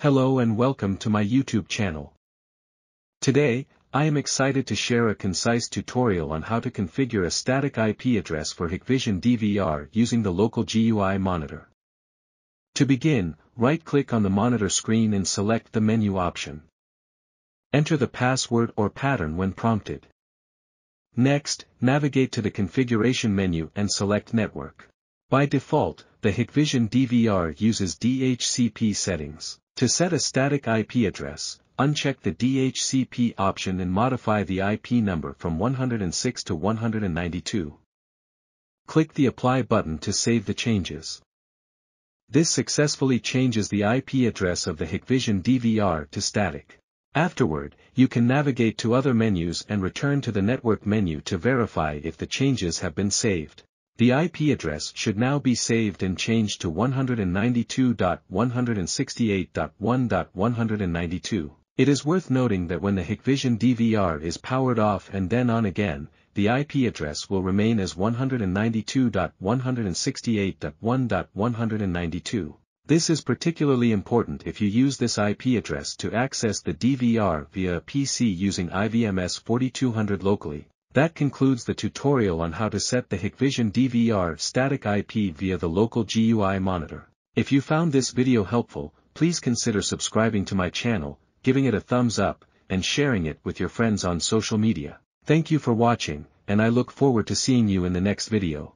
Hello and welcome to my YouTube channel. Today, I am excited to share a concise tutorial on how to configure a static IP address for Hikvision DVR using the local GUI monitor. To begin, right-click on the monitor screen and select the menu option. Enter the password or pattern when prompted. Next, navigate to the configuration menu and select Network. By default, the Hikvision DVR uses DHCP settings. To set a static IP address, uncheck the DHCP option and modify the IP number from 106 to 192. Click the Apply button to save the changes. This successfully changes the IP address of the Hikvision DVR to static. Afterward, you can navigate to other menus and return to the Network menu to verify if the changes have been saved. The IP address should now be saved and changed to 192.168.1.192. It is worth noting that when the Hikvision DVR is powered off and then on again, the IP address will remain as 192.168.1.192. This is particularly important if you use this IP address to access the DVR via a PC using IVMS 4200 locally. That concludes the tutorial on how to set the Hikvision DVR static IP via the local GUI monitor. If you found this video helpful, please consider subscribing to my channel, giving it a thumbs up, and sharing it with your friends on social media. Thank you for watching, and I look forward to seeing you in the next video.